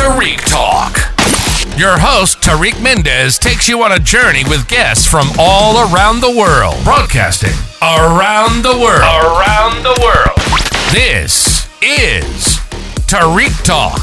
Tarik Talk. Your host, Tarik Mendes, takes you on a journey with guests from all around the world. Broadcasting around the world. Around the world. This is Tarik Talk.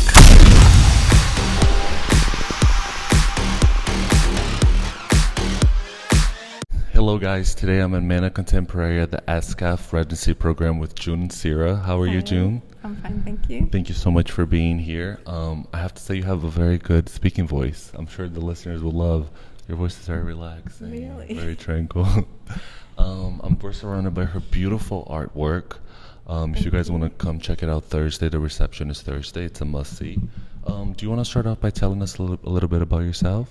Hello guys, today I'm in Mana Contemporary at the ASCAF Residency Program with June and Sierra. How are you, June? I'm fine, thank you. Thank you so much for being here. I have to say you have a very good speaking voice. I'm sure the listeners will love. Your voice is very relaxing, Really? very tranquil. We're surrounded by her beautiful artwork. If you guys want to come check it out Thursday, the reception is Thursday. It's a must-see. Do you want to start off by telling us a little bit about yourself?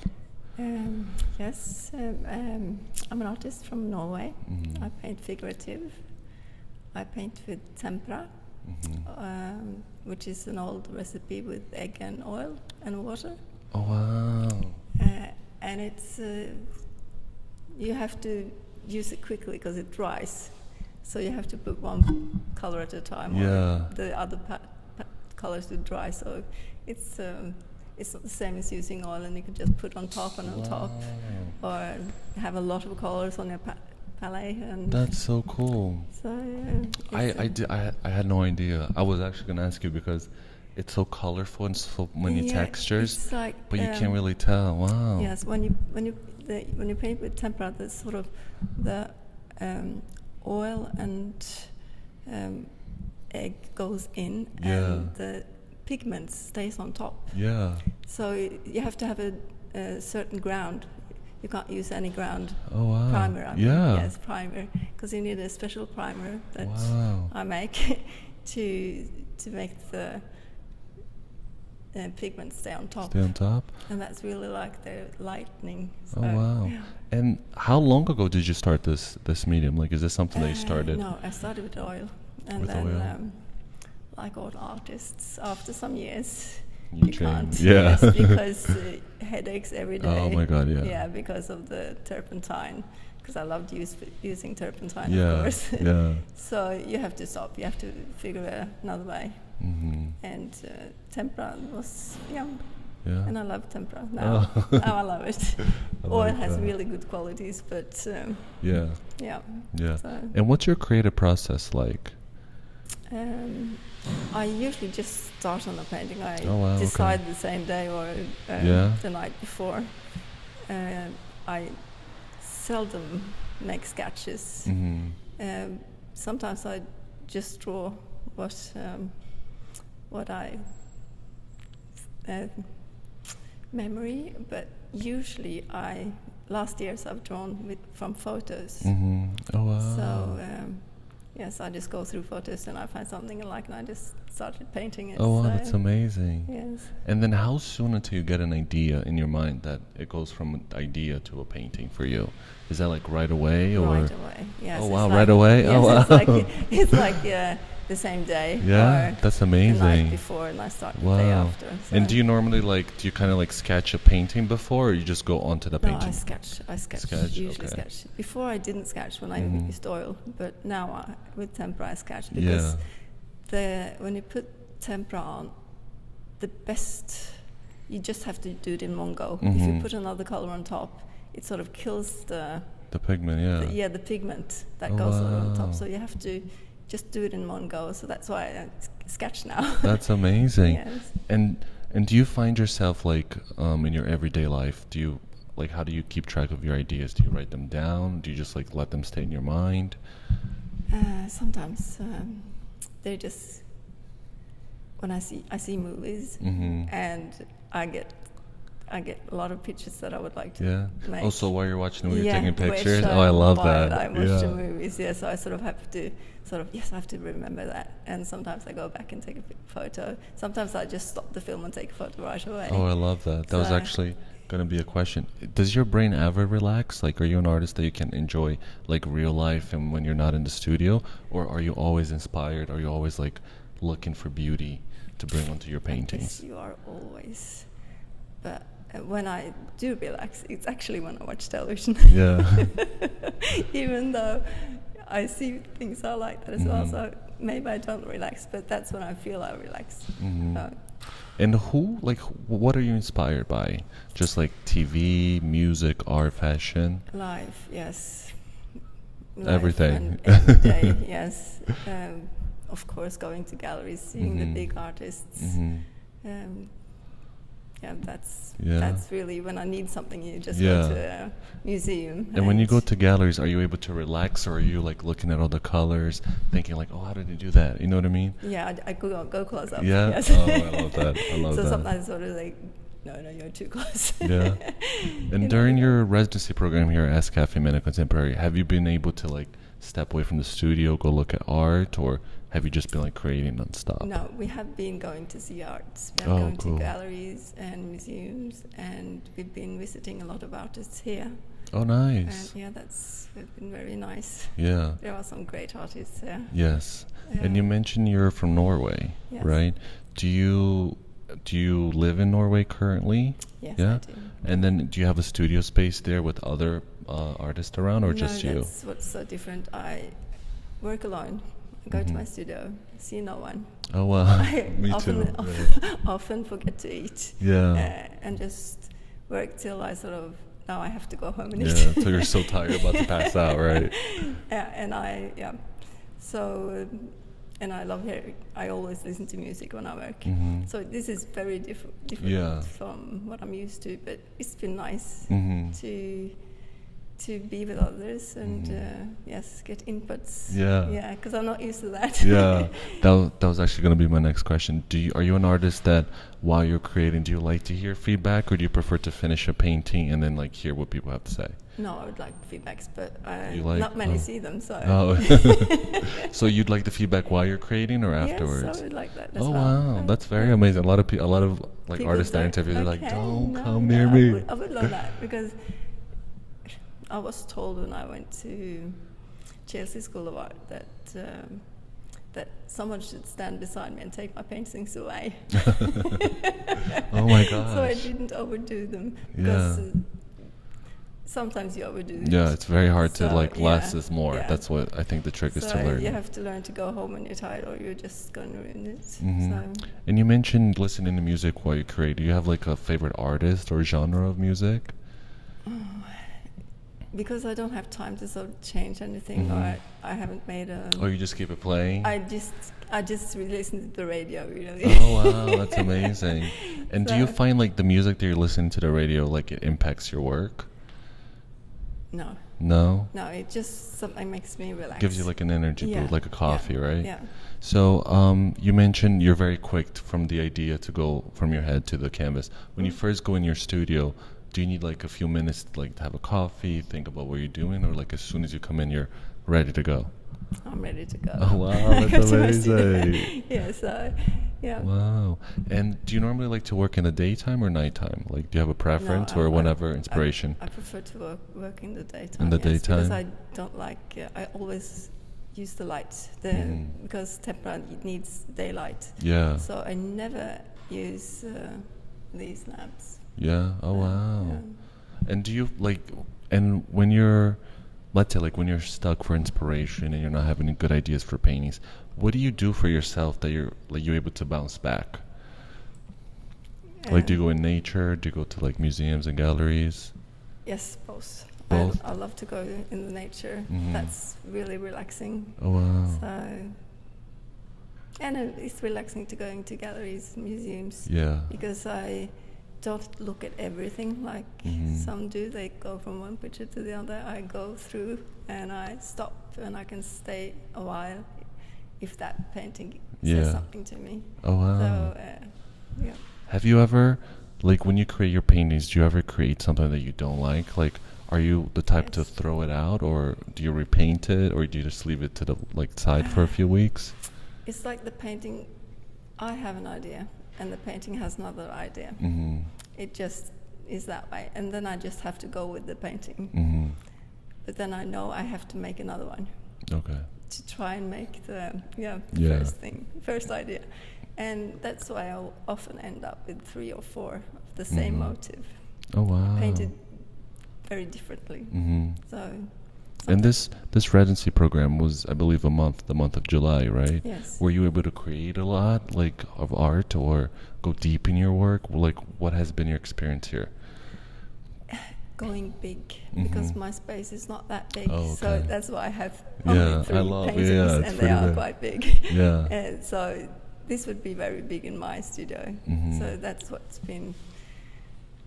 Yes, I'm an artist from Norway. I paint figurative. I paint with tempera, which is an old recipe with egg and oil and water. Oh, wow. And it's, you have to use it quickly because it dries. So you have to put one color at a time, or the other colors will dry. So it's not the same as using oil, and you can just put on top and on top, or have a lot of colors on your palette. And that's so cool. So I had no idea. I was actually going to ask you because it's so colorful and so many textures, it's like, but you can't really tell. Wow. Yes, when you paint with tempera, the sort of the oil and egg goes in, and the pigment stays on top. Yeah. So you have to have a certain ground. You can't use any ground primer. Yes, primer, because you need a special primer that I make to make the pigment stay on top. Stay on top. And that's really like the lightning. So, Yeah. And how long ago did you start this medium? Like, is this something that you started? No, I started with oil, and with then. Oil. Like all artists, after some years, you can't. Yeah. Yes, because headaches every day. Oh my God, yeah. Yeah, because of the turpentine. Because I loved using turpentine, of course. Yeah. So you have to stop. You have to figure another way. And tempera was yum. Yeah. And I love tempera now. Now I love it. Oil has really good qualities, but Yeah. So. And what's your creative process like? I usually just start on a painting. I wow, decide the same day or the night before. I seldom make sketches. Sometimes I just draw what I memory, but usually last years I've drawn from photos. Oh wow! So. Yes, I just go through photos and I find something I like, and I just started painting it. Oh, wow, that's amazing. Yes. And then how soon until you get an idea in your mind that it goes from an idea to a painting for you? Is that like right away? Or? Right away, yes. Oh, wow, right away? Yes, oh, wow. It's like the same day. Yeah, that's amazing. The night before, and I start the day after. So. And do you normally do you kind of like sketch a painting before, or you just go onto the painting? No, I sketch. Usually sketch. Before I didn't sketch when I used oil, but now with tempera I sketch, because when you put tempera on, you just have to do it in one go. If you put another color on top, it sort of kills the pigment. The pigment that goes on top. So you have to just do it in one go. So that's why I sketch now. That's amazing. Yes. And do you find yourself in your everyday life? Do you how do you keep track of your ideas? Do you write them down? Do you just let them stay in your mind? Sometimes they just when I see movies and I get a lot of pictures that I would like to make. Oh, so while you're watching the movie, you're taking pictures? I love that. I watch the movies, so I sort of have to I have to remember that. And sometimes I go back and take a photo. Sometimes I just stop the film and take a photo right away. Oh, I love that. That was actually going to be a question. Does your brain ever relax? Are you an artist that you can enjoy real life and when you're not in the studio? Or are you always inspired? Are you always looking for beauty to bring onto your paintings? Yes, you are always. But when I do relax, it's actually when I watch television. Yeah. Even though I see things I like that as well, so maybe I don't relax, but that's when I feel I relax. And what are you inspired by? Just like TV, music, art, fashion? Life, yes. Life Everything. Every day, yes. Of course, going to galleries, seeing the big artists. That's really when I need something. You just go to a museum. And when you go to galleries, are you able to relax, or are you like looking at all the colors, thinking like, oh, how did they do that? You know what I mean? Yeah, I go close up. Yeah. Yes. Oh, I love that. I love that. So sometimes sort of like, no, you're too close. Yeah. And during your residency program here at Cafe Mena Contemporary, have you been able to like step away from the studio, go look at art, or have you just been like creating nonstop? No, we have been going to see arts. We have gone to galleries and museums, and we've been visiting a lot of artists here. Oh, nice. And that's been very nice. Yeah. There are some great artists there. Yes. And you mentioned you're from Norway, right? Do you live in Norway currently? Yes, yeah? I do. And then do you have a studio space there with other artists around, or just you? No, that's what's so different. I work alone. I go to my studio, see no one. Oh, wow. Me too. Often forget to eat. Yeah. And just work till I sort of, now I have to go home and eat. Yeah, so you're so tired about to pass out, right? So, and I love hearing, I always listen to music when I work. So this is very different from what I'm used to, but it's been nice to be with others and get inputs. Yeah, because I'm not used to that. Yeah, that was actually going to be my next question. Are you an artist that while you're creating, do you like to hear feedback, or do you prefer to finish a painting and then like hear what people have to say? No, I would like feedbacks, but not many see them. So. So you'd like the feedback while you're creating or afterwards? Yes, I would like that as well. Wow, right? That's very amazing. A lot of like artists that I interview, they're like, "Don't come near me." I would love that, because I was told when I went to Chelsea School of Art that someone should stand beside me and take my paintings away. Oh my gosh. So I didn't overdo them, because sometimes you overdo them. Yeah, it's very hard to less is more. Yeah. That's what I think the trick is to learn. You have to learn to go home when you're tired, or you're just going to ruin it. And you mentioned listening to music while you create. Do you have like a favorite artist or genre of music? Because I don't have time to sort of change anything, or I haven't made a... Oh, you just keep it playing? I just listen to the radio, really. Oh, wow, that's amazing. And do you find like the music that you're listening to the radio, like it impacts your work? No. No? No, it just something makes me relax. Gives you like an energy boost, like a coffee, right? Yeah. So you mentioned you're very quick from the idea to go from your head to the canvas. When you first go in your studio, do you need like a few minutes to like to have a coffee, think about what you're doing, or like as soon as you come in, you're ready to go? I'm ready to go. Oh, wow, that's amazing. Yes, yeah. Wow. And do you normally like to work in the daytime or nighttime? Like, do you have a preference, or whenever inspiration? I prefer to work in the daytime. In the daytime? Because I don't like, I always use the light, because tempera needs daylight. Yeah. So I never use these lamps. Yeah. Oh, wow. Yeah. And do you like, and when you're, let's say like when you're stuck for inspiration and you're not having any good ideas for paintings, what do you do for yourself that you're able to bounce back? Like, do you go in nature? Do you go to like museums and galleries? Yes, both. Both? I love to go in the nature. That's really relaxing. Oh, wow. So, and it's relaxing to going to galleries, museums. Yeah. Because I don't look at everything like some do. They go from one picture to the other. I go through and I stop, and I can stay a while if that painting says something to me. Oh, wow. So, yeah. Have you ever, like when you create your paintings, do you ever create something that you don't like? Like, are you the type to throw it out, or do you repaint it, or do you just leave it to the side for a few weeks? It's like the painting, I have an idea, and the painting has another idea. It just is that way, and then I just have to go with the painting. But then I know I have to make another one. Okay. To try and make the first idea, and that's why I often end up with 3 or 4 of the same motive. Oh, wow. Painted very differently. So And this residency program was, I believe, the month of July, right? Yes. Were you able to create a lot, like, of art, or go deep in your work? Like, what has been your experience here? Going big, because my space is not that big, Oh, okay. so that's why I have only 3 paintings, it's and they are big. quite big. Yeah. And so this would be very big in my studio. So that's what's been.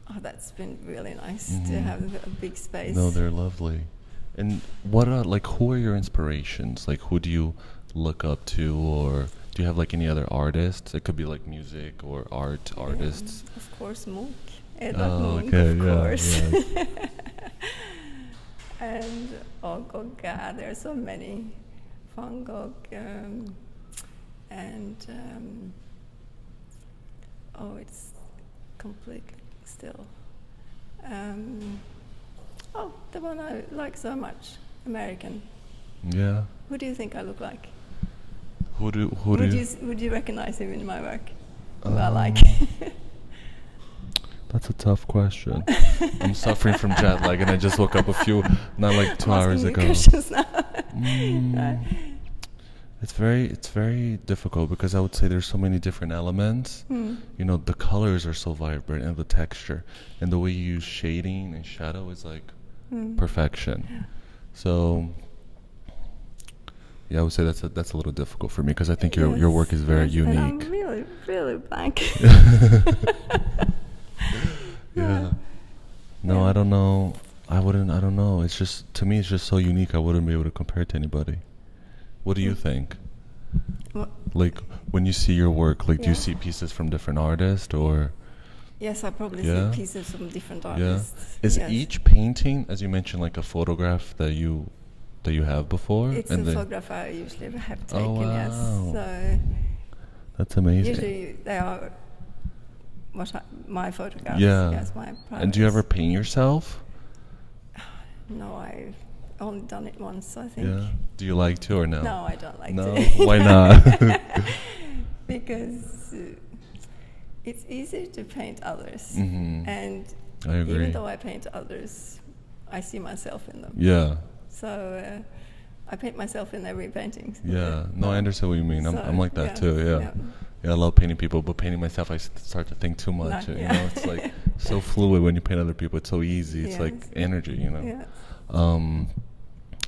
Oh, that's been really nice to have a big space. No, they're lovely. And what are, like, who are your inspirations? Like, who do you look up to, or do you have, like, any other artists? It could be like music or art artists. Of course, Munch. Edvard Munch, okay, of course. Yeah. And oh God, there are so many. Van Gogh, and it's completely still. The one I like so much, American. Yeah. Who do you think I look like? Would you recognize him in my work? Who I like? That's a tough question. I'm suffering from jet lag, and I just woke up not like 2 hours ago. It's very difficult, because I would say there's so many different elements. You know, the colors are so vibrant, and the texture, and the way you use shading and shadow is like perfection. Yeah. So yeah, I would say that's a little difficult for me, because I think your work is very unique. And I'm really, really blank. Yeah. No, I don't know. I don't know. It's just, to me, it's just so unique. I wouldn't be able to compare it to anybody. What do you think? What? Like, when you see your work, like, do you see pieces from different artists, or? Yes, I probably see pieces from different artists. Is each painting, as you mentioned, like a photograph that you have before? It's a photograph I usually have taken. Oh, wow. Yes. So that's amazing. usually they are my photographs. Yeah. Yes, my private. And do you ever paint yourself? No, I've only done it once, I think. Yeah. Do you like to, or no? No, I don't like to. No? Why not? Because it's easier to paint others. And I agree. even though I paint others, I see myself in them. Yeah. So I paint myself in every painting. Yeah. No, I understand what you mean. I'm like that too. Yeah. Yeah, I love painting people, but painting myself, I start to think too much. You know, it's like so fluid when you paint other people. It's so easy. It's like energy, you know. Yeah.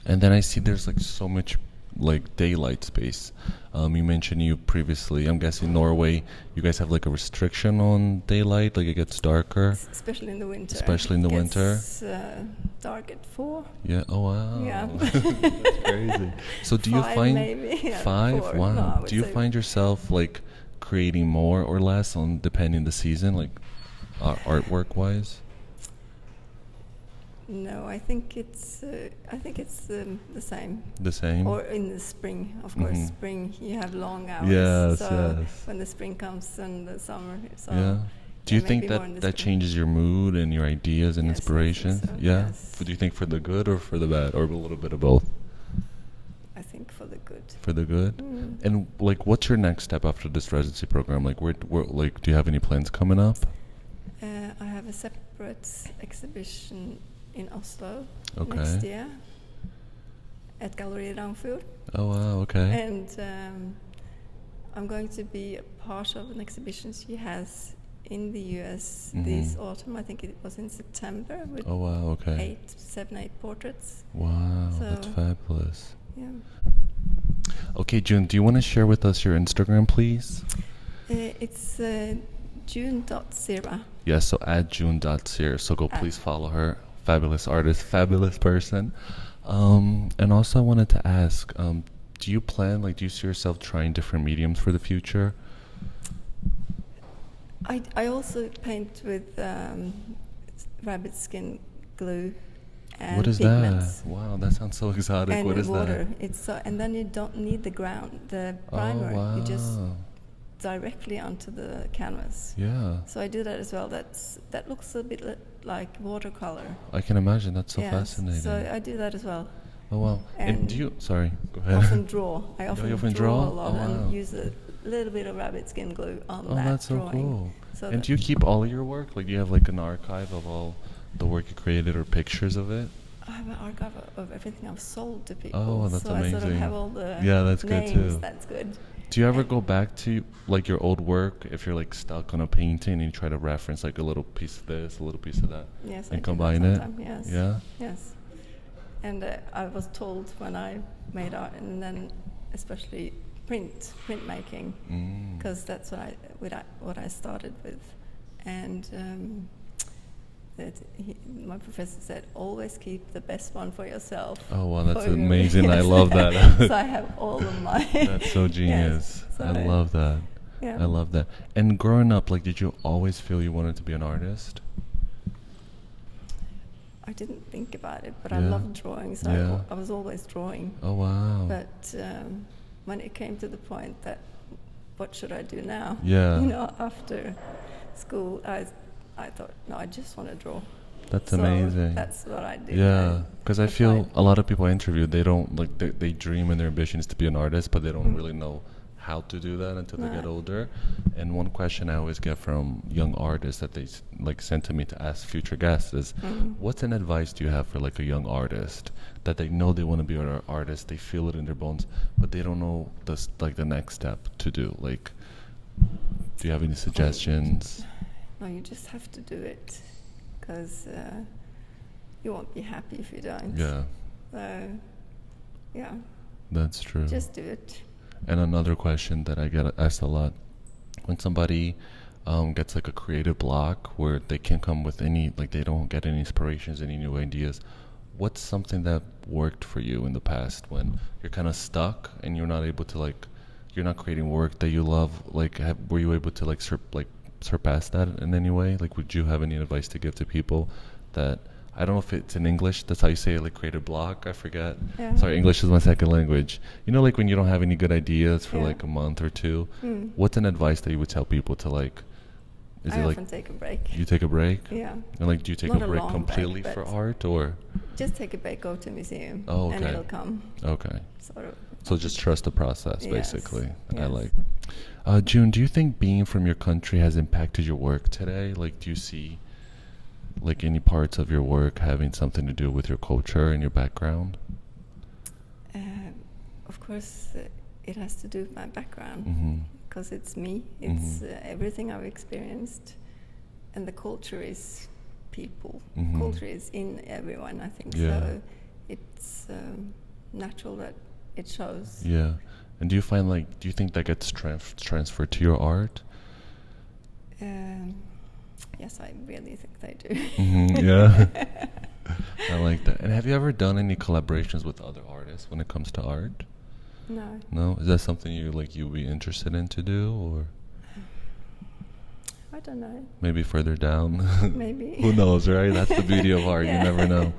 And then I see there's like so much like daylight space. You mentioned you previously, I'm guessing Norway, you guys have like a restriction on daylight, like it gets darker. Especially in the winter. Especially in the winter. It's dark at 4. Yeah. Oh wow. Yeah. That's crazy. So do you find maybe? 5? 4. Wow. No, do you find yourself like creating more or less on depending the season, like artwork wise? No, I think it's the same. The same? Or in the spring, of course. Spring, you have long hours. Yes, so when the spring comes and the summer. So yeah. Do you think that changes your mood and your ideas and inspirations? I think so, yeah. Yes. Do you think for the good or for the bad, or a little bit of both? I think for the good. For the good. And like, what's your next step after this residency program? Like, where like, do you have any plans coming up? I have a separate exhibition in Oslo Okay. next year at Gallery Rangfjord. Oh wow, okay. And I'm going to be a part of an exhibition she has in the US this autumn. I think it was in September with Oh wow, okay. 7-8 portraits. Wow, So, that's fabulous. Yeah. Okay, June, do you want to share with us your Instagram, please? It's June.Zira. Yes, so at June.Sear. So go please follow her. Fabulous artist, fabulous person. And also I wanted to ask, do you see yourself trying different mediums for the future? I also paint with rabbit skin glue and what is pigments. that? Wow, that sounds so exotic. And what is water. that? It's and then you don't need the primer. Oh, wow. You just directly onto the canvas. Yeah. So I do that as well. That looks a bit like watercolor. I can imagine. That's so Yes, fascinating. So I do that as well. Oh wow. And do you? Sorry. Go ahead. Often draw. I often draw a lot Oh, wow. and use a little bit of rabbit skin glue on Oh, that that's so drawing. cool. So And do you keep all of your work? Like, do you have like an archive of all the work you created or pictures of it? I have an archive of everything I've sold to people. Oh, that's so amazing. I sort of have all the that's names. good too. That's good. Do you ever go back to like your old work if you're like stuck on a painting and you try to reference like a little piece of this, a little piece of that, yes, and I combine do it? that sometimes, yes. Yeah. Yes. And I was told when I made art, and then especially printmaking, because that's what I started with, and my professor said, always keep the best one for yourself. Oh wow, that's amazing! I love that. So I have all of mine. That's so genius. Yes, so I love that. Yeah. I love that. And growing up, like, did you always feel you wanted to be an artist? I didn't think about it, but Yeah. I loved drawing, so Yeah. I was always drawing. Oh wow. But when it came to the point that, what should I do now? Yeah. You know, after school, I thought, no, I just want to draw. That's So amazing. That's what I did. Yeah, because I feel applied. a lot of people I interview, they don't like they dream and their ambition is to be an artist, but they don't really know how to do that until they get Right. older. And one question I always get from young artists that they like send to me to ask future guests is, what's an advice do you have for like a young artist that they know they want to be an artist, they feel it in their bones, but they don't know the next step to do? Like, do you have any suggestions? No, you just have to do it, because you won't be happy if you don't. Yeah, So, yeah, that's true. just do it. And another question that I get asked a lot, when somebody gets like a creative block where they can't come with any, like they don't get any inspirations, any new ideas, what's something that worked for you in the past when you're kind of stuck and you're not able to like, you're not creating work that you love? Like, were you able to like surpass that in any way? Like, would you have any advice to give to people that, I don't know if it's in English, that's how you say it, like creative block, I forget. Yeah. Sorry, English is my second language. You know, like when you don't have any good ideas for Yeah. like a month or two, what's an advice that you would tell people to like, is I it like, often take a break. you take a break? Yeah. And like, do you take Not a a break long completely break, for but- art or? Just take a break, go to a museum, Oh, and okay. it'll come. Okay. Sort of. So just trust the process, Yes, basically. I yes. like. June, do you think being from your country has impacted your work today? Like, do you see like any parts of your work having something to do with your culture and your background? Of course, it has to do with my background, Mm-hmm. because it's me. It's everything I've experienced, and the culture is people. Mhm. Culture is in everyone, I think. Yeah. So it's natural that it shows. Yeah. And do you find like, do you think that gets transferred to your art? Yes, I really think they do. Mm-hmm. Yeah. I like that. And have you ever done any collaborations with other artists when it comes to art? No. No? Is that something you'd be interested in to do, or I don't know. maybe further down? Maybe. Who knows, right? That's the beauty of art. Yeah. You never know.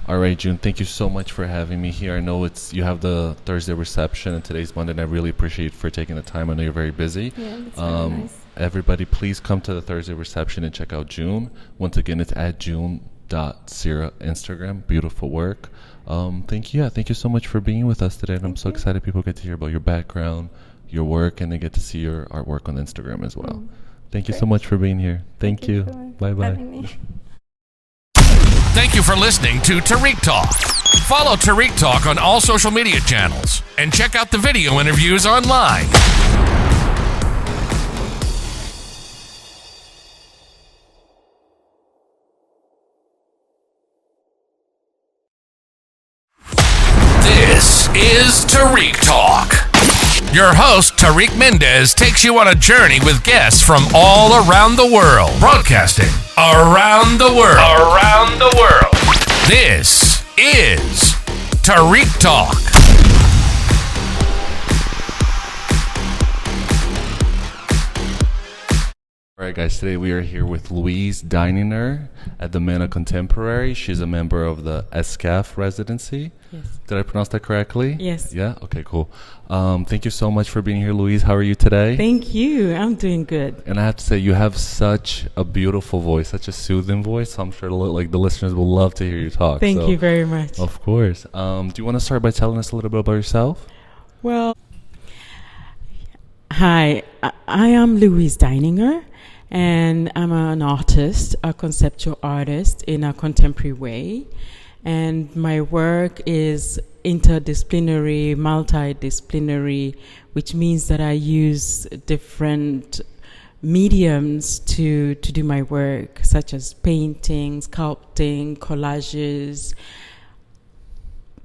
All right, June, thank you so much for having me here. I know you have the Thursday reception and today's Monday, and I really appreciate for taking the time. I know you're very busy. Yeah, that's very nice. Everybody, please come to the Thursday reception and check out June. Once again, it's at june.sierra Instagram. Beautiful work. Thank you. Yeah, thank you so much for being with us today. And I'm so excited people get to hear about your background, your work, and they get to see your artwork on Instagram as well. Thank you so much for being here. Thank you. for Bye-bye. having me. Thank you for listening to Tarik Talk. Follow Tarik Talk on all social media channels and check out the video interviews online. This is Tarik Talk. Your host, Tarik Mendes, takes you on a journey with guests from all around the world. Broadcasting around the world. Around the world. This is Tarik Talk. All right, guys, today we are here with Louise Dininger at the Mena Contemporary. She's a member of the SCAF residency. Yes. Did I pronounce that correctly? Yes. Yeah? Okay, cool. Thank you so much for being here, Louise. How are you today? Thank you. I'm doing good. And I have to say, you have such a beautiful voice, such a soothing voice. So I'm sure like the listeners will love to hear you talk. Thank you very much. Of course. Do you want to start by telling us a little bit about yourself? Well, hi, I am Louise Dininger, And I'm an artist, a conceptual artist in a contemporary way. And my work is interdisciplinary, multidisciplinary, which means that I use different mediums to do my work, such as painting, sculpting, collages,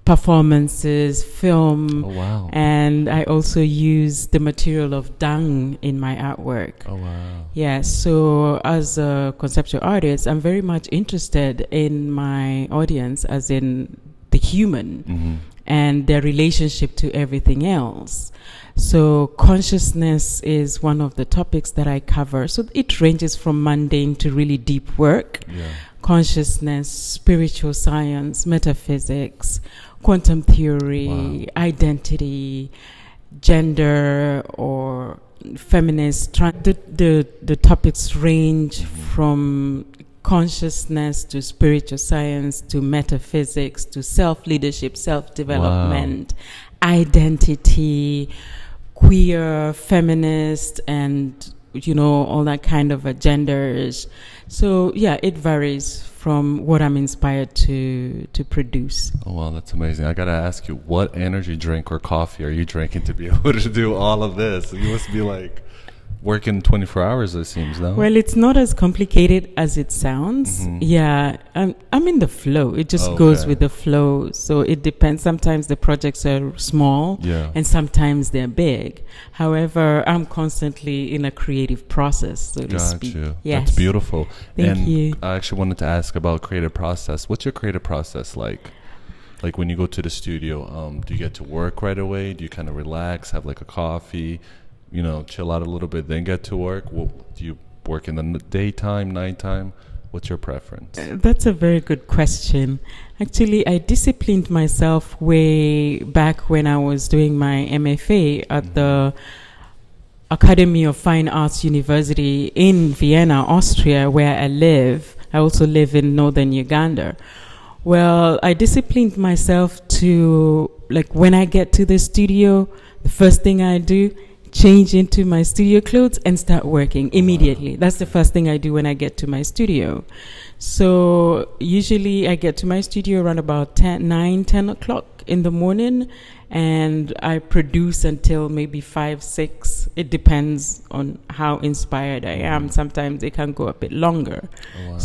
performances, film. Oh, wow. And I also use the material of dung in my artwork. Oh, wow. Yeah, so as a conceptual artist, I'm very much interested in my audience, as in the human and their relationship to everything else. So consciousness is one of the topics that I cover. So it ranges from mundane to really deep work. Yeah. Consciousness, spiritual science, metaphysics, quantum theory, identity, gender, or feminist. The topics range from consciousness to spiritual science to metaphysics to self-leadership, self-development, identity, queer, feminist, and all that kind of agendas. So yeah, it varies from what I'm inspired to produce. Oh wow, that's amazing. I gotta ask you, what energy drink or coffee are you drinking to be able to do all of this? You must be like working 24 hours, it seems, no? Well, it's not as complicated as it sounds. Yeah, I'm in the flow. It just goes with the flow. So it depends. Sometimes the projects are small and sometimes they're big. However, I'm constantly in a creative process, so to speak. You. Yes. That's beautiful. Thank you. I actually wanted to ask about creative process. What's your creative process like? Like when you go to the studio, do you get to work right away? Do you kind of relax, have like a coffee, chill out a little bit, then get to work? Do you work in the daytime, nighttime? What's your preference? That's a very good question. Actually, I disciplined myself way back when I was doing my MFA at the Academy of Fine Arts University in Vienna, Austria, where I live. I also live in northern Uganda. Well, I disciplined myself to, like, when I get to the studio, the first thing I do, change into my studio clothes and start working immediately. Wow. That's the first thing I do when I get to my studio. So usually I get to my studio around about 10 o'clock in the morning, and I produce until maybe 5, 6. It depends on how inspired I am. Sometimes it can go a bit longer. Oh, wow.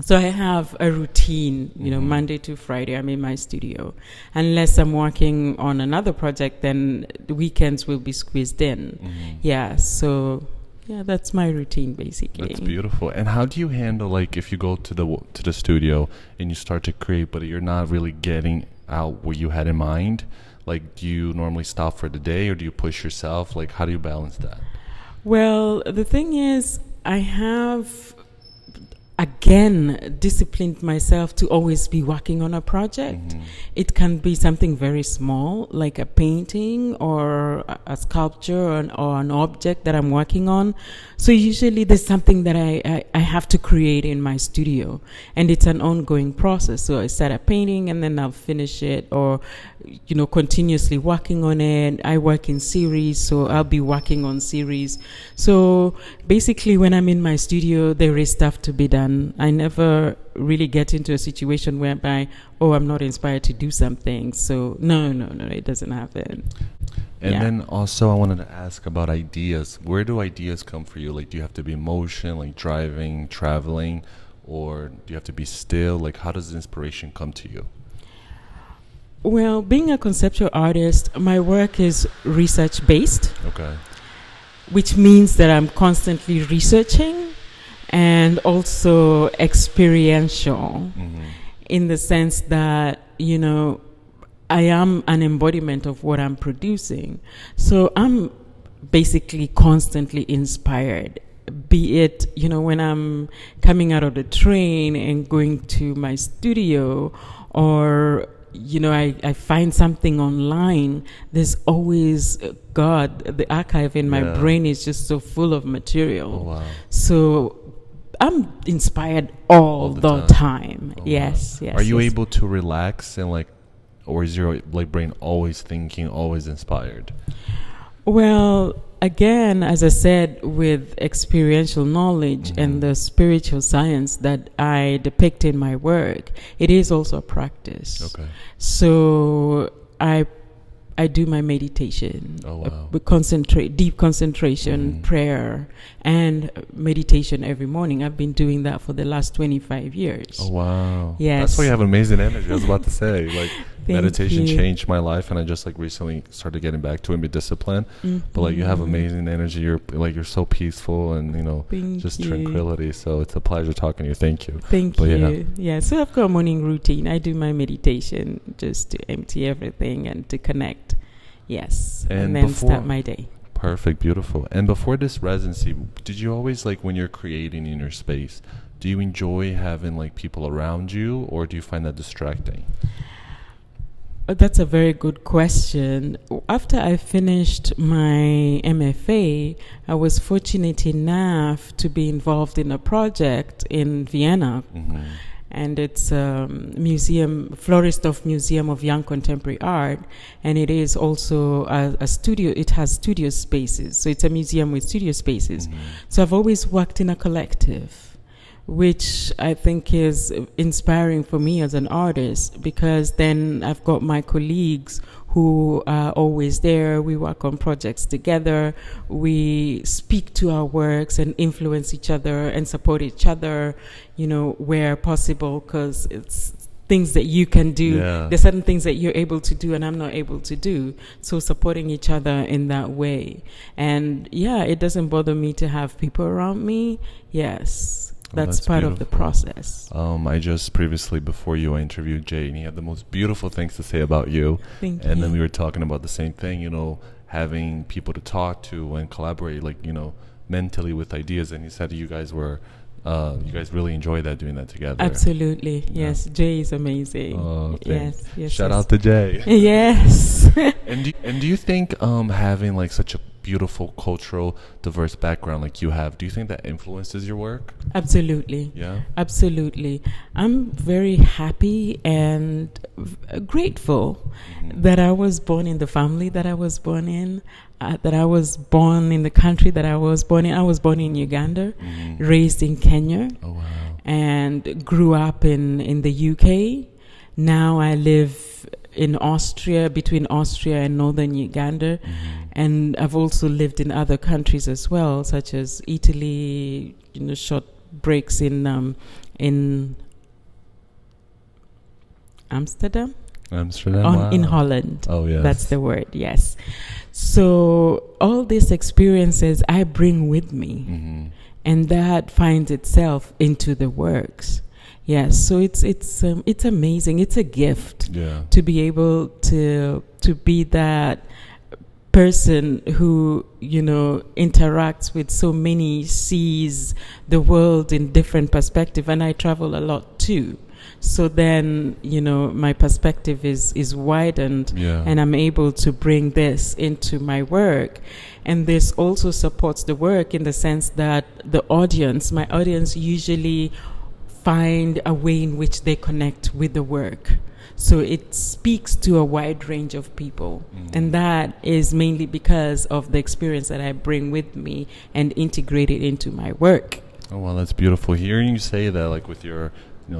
So I have a routine, Monday to Friday I'm in my studio. Unless I'm working on another project, then the weekends will be squeezed in. Yeah, so that's my routine basically. That's beautiful. And how do you handle, like, if you go to the studio and you start to create, but you're not really getting out what you had in mind? Like, do you normally stop for the day, or do you push yourself? Like, how do you balance that? Well, the thing is, I have again disciplined myself to always be working on a project. It can be something very small, like a painting or a sculpture or an object that I'm working on. So usually there's something that I have to create in my studio, and it's an ongoing process. So I start a painting and then I'll finish it, or continuously working on it. I work in series, so I'll be working on series. So basically when I'm in my studio, there is stuff to be done. I never really get into a situation whereby, I'm not inspired to do something. So no, it doesn't happen. And then also I wanted to ask about ideas. Where do ideas come for you? Like, do you have to be in motion, like driving, traveling, or do you have to be still? Like, how does inspiration come to you? Well, being a conceptual artist, my work is research-based. Okay. Which means that I'm constantly researching and also experiential in the sense that, I am an embodiment of what I'm producing. So I'm basically constantly inspired, be it, when I'm coming out of the train and going to my studio, or I find something online. There's always the archive in my brain is just so full of material. Oh, wow. So I'm inspired all the time. Oh, yes, wow. Yes. Are you able to relax and or is your brain always thinking, always inspired? Well, again, as I said, with experiential knowledge and the spiritual science that I depict in my work, it is also a practice. Okay. So I do my meditation, deep concentration, prayer, and meditation every morning. I've been doing that for the last 25 years. Oh, wow. Yes. That's why you have amazing energy. I was about to say, like, meditation you. changed my life, and I just, like, recently started getting back to it with discipline. But, like, you have amazing energy. You're so peaceful and, just tranquility. So it's a pleasure talking to you. Thank you. Thank you. Yeah, so I've got a morning routine. I do my meditation just to empty everything and to connect. Yes. And then start my day. Perfect. Beautiful. And before this residency, did you always, like, when you're creating in your space, do you enjoy having, like, people around you, or do you find that distracting? That's a very good question. After I finished my MFA, I was fortunate enough to be involved in a project in Vienna. And it's Floridsdorf Museum of Young Contemporary Art, and it is also a studio. It has studio spaces, so it's a museum with studio spaces. So I've always worked in a collective, which I think is inspiring for me as an artist, because then I've got my colleagues who are always there. We work on projects together. We speak to our works and influence each other and support each other, where possible, because it's things that you can do. Yeah. There's certain things that you're able to do and I'm not able to do. So supporting each other in that way. And it doesn't bother me to have people around me. Yes. That's part beautiful. Of the process. I just previously, before you, I interviewed Jay, and he had the most beautiful things to say about you. Thank you. And then we were talking about the same thing, having people to talk to and collaborate, like, mentally with ideas. And he said you guys really enjoy that, doing that together. Absolutely. Yes. Jay is amazing. Oh, yes. Shout out to Jay. Yes. And do you think having, like, such a beautiful cultural diverse background like you have, do you think that influences your work? Absolutely. Yeah. Absolutely. I'm very happy and grateful that I was born in the family that I was born in, that I was born in the country that I was born in. I was born in Uganda, raised in Kenya, and grew up in the UK. Now I live in Austria, between Austria and northern Uganda, and I've also lived in other countries as well, such as Italy, short breaks in Amsterdam, in Holland. Oh, yes. That's the word, yes. So all these experiences I bring with me, and that finds itself into the works. Yes, so it's amazing. It's a gift to be able to be that person who interacts with so many, sees the world in different perspective, and I travel a lot too. So then my perspective is widened, and I'm able to bring this into my work. And this also supports the work in the sense that my audience usually find a way in which they connect with the work. So it speaks to a wide range of people. And that is mainly because of the experience that I bring with me and integrate it into my work. Oh, well, that's beautiful. Hearing you say that, like, with your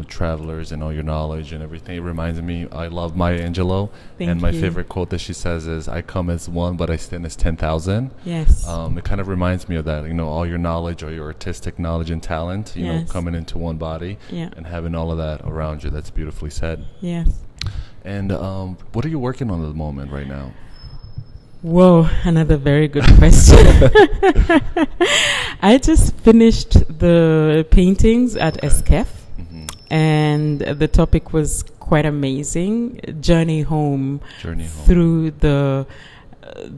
travelers and all your knowledge and everything, it reminds me, I love Maya Angelou. And my favorite quote that she says is, I come as one, but I stand as 10,000. Yes. It kind of reminds me of that, all your knowledge or your artistic knowledge and talent, coming into one body and having all of that around you. That's beautifully said. Yes. And what are you working on at the moment right now? Whoa, another very good question. I just finished the paintings at Esquef. And the topic was quite amazing. Journey home through the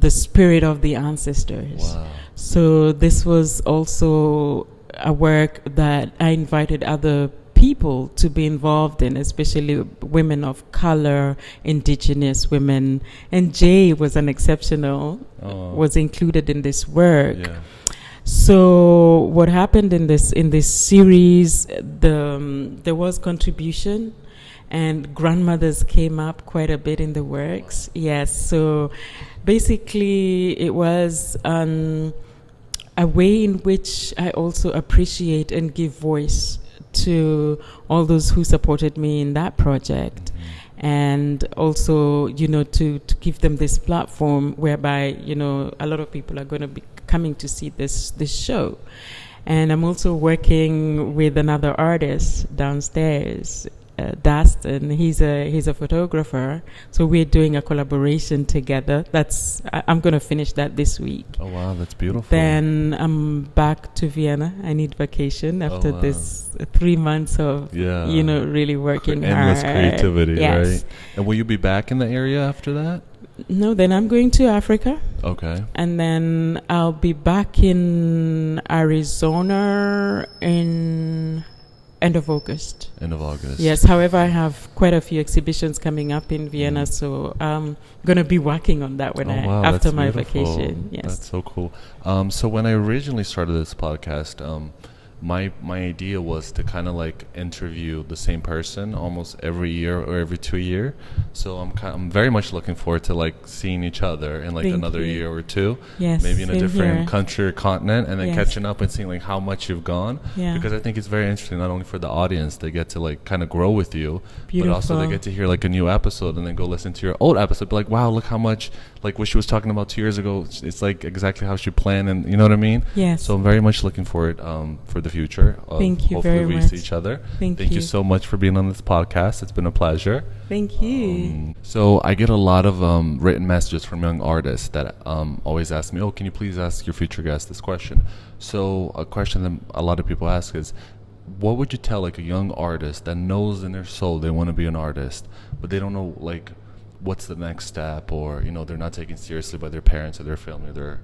spirit of the ancestors. Wow. So this was also a work that I invited other people to be involved in, especially women of color, indigenous women. And Jay was was included in this work. Yeah. So what happened in this series, there was contribution, and grandmothers came up quite a bit in the works. Yes, so basically it was a way in which I also appreciate and give voice to all those who supported me in that project. And also, to give them this platform whereby, a lot of people are going to be coming to see this show. And I'm also working with another artist downstairs, Daston. He's a photographer, so we're doing a collaboration together. I'm going to finish that this week. Oh wow, that's beautiful. Then I'm back to Vienna. I need vacation after this 3 months of really working endless hard. creativity, yes. Right? And will you be back in the area after that? No, then I'm going to Africa. Okay. And then I'll be back in Arizona in end of August. End of August. Yes, however, I have quite a few exhibitions coming up in Vienna, so I'm going to be working on that after my vacation. Yes. That's so cool. So when I originally started this podcast, my idea was to kind of like interview the same person almost every year or every 2 years. So I'm very much looking forward to like seeing each other in like another year or two. Yes, maybe in a different here. country or continent, and then catching up and seeing like how much you've gone. Yeah. Because I think it's very interesting, not only for the audience, they get to like kind of grow with you, Beautiful. but also they get to hear like a new episode and then go listen to your old episode. Be like, wow, look how much like what she was talking about 2 years ago. It's like exactly how she planned, and you know what I mean? Yes. So I'm very much looking forward for the future. Thank you hopefully very we much. see each other. Thank you so much for being on this podcast. It's been a pleasure. Thank you. So I get a lot of written messages from young artists that always ask me, can you please ask your future guest this question? So a question that a lot of people ask is, what would you tell like a young artist that knows in their soul they want to be an artist, but they don't know like what's the next step, or they're not taken seriously by their parents or their family or their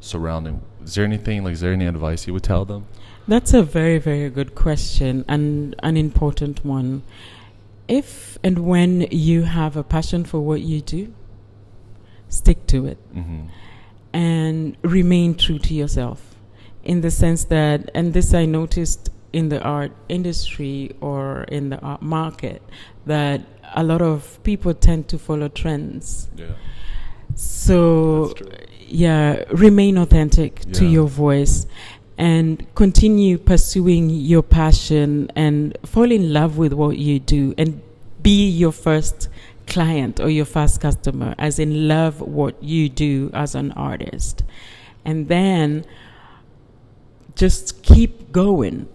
surrounding? Is there any advice you would tell them? That's a very, very good question, and an important one. If and when you have a passion for what you do, stick to it. And remain true to yourself, in the sense that, and this I noticed in the art industry or in the art market, that a lot of people tend to follow trends. Yeah. So, remain authentic to your voice and continue pursuing your passion and fall in love with what you do and be your first client or your first customer, as in love what you do as an artist. And then just keep going.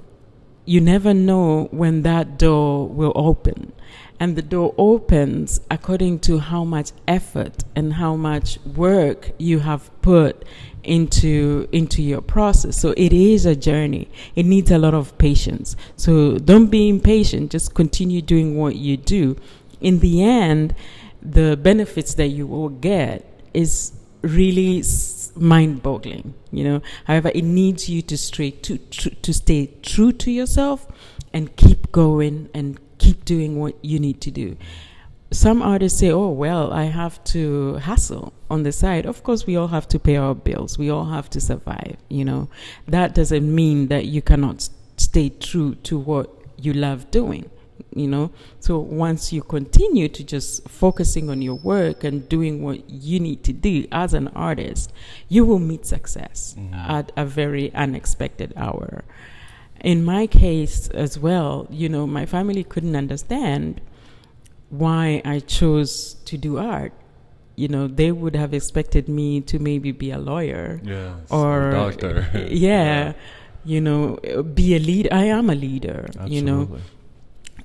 You never know when that door will open. And the door opens according to how much effort and how much work you have put into your process. So it is a journey. It needs a lot of patience. So don't be impatient. Just continue doing what you do. In the end, the benefits that you will get is really mind-boggling. However, it needs you to stay true to yourself and keep going and keep doing what you need to do. Some artists say, I have to hustle on the side. Of course, we all have to pay our bills. We all have to survive, That doesn't mean that you cannot stay true to what you love doing, So once you continue to just focusing on your work and doing what you need to do as an artist, you will meet success at a very unexpected hour. In my case as well, my family couldn't understand why I chose to do art. They would have expected me to maybe be a lawyer or a doctor. Be a leader. I am a leader, Absolutely.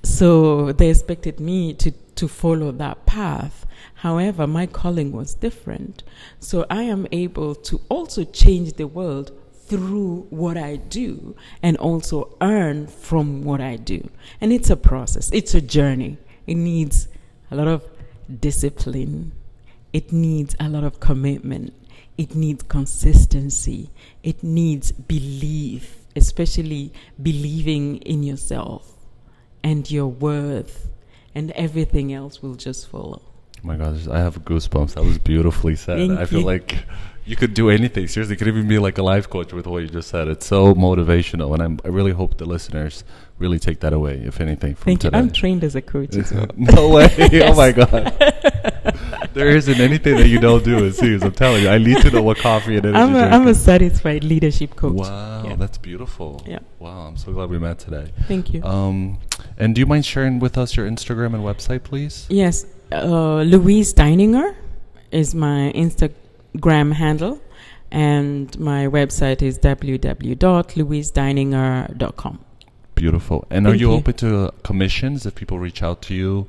So they expected me to follow that path. However, my calling was different. So I am able to also change the world through what I do and also earn from what I do. And it's a process. It's a journey. It needs a lot of discipline. It needs a lot of commitment. It needs consistency. It needs belief, especially believing in yourself and your worth, and everything else will just follow. Oh my God, I have goosebumps. That was beautifully said. Thank I feel you. like you could do anything. Seriously, you could even be like a life coach with what you just said. It's so motivational, and I really hope the listeners really take that away, if anything, from Thank today. you. I'm trained as a coach as well. No way. Yes. Oh my God. There isn't anything that you don't do in Sears. I'm telling you, I need to know what coffee it is. I'm a satisfied leadership coach. Wow, that's beautiful. Yeah. Wow, I'm so glad we met today. Thank you. And do you mind sharing with us your Instagram and website, please? Yes, Louise Deininger is my Instagram handle, and my website is www.louisedeininger.com. Beautiful. And are you open to commissions if people reach out to you?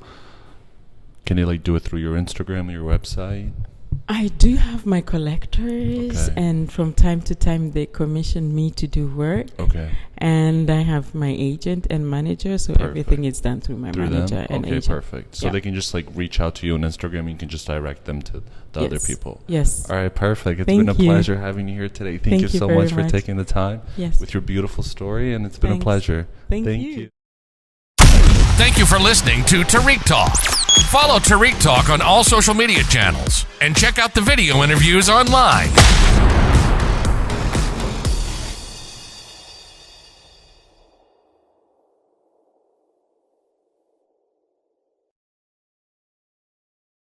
Can you like do it through your Instagram or your website? I do have my collectors, and from time to time they commission me to do work. Okay. And I have my agent and manager, so everything is done through my manager and agent. Okay, perfect. So they can just like reach out to you on Instagram, and you can just direct them to the other people. Yes. All right, perfect. It's been a pleasure having you here today. Thank you so much for taking the time with your beautiful story, and it's been a pleasure. Thank you. Thank you for listening to Tarik Talk. Follow Tarik Talk on all social media channels and check out the video interviews online.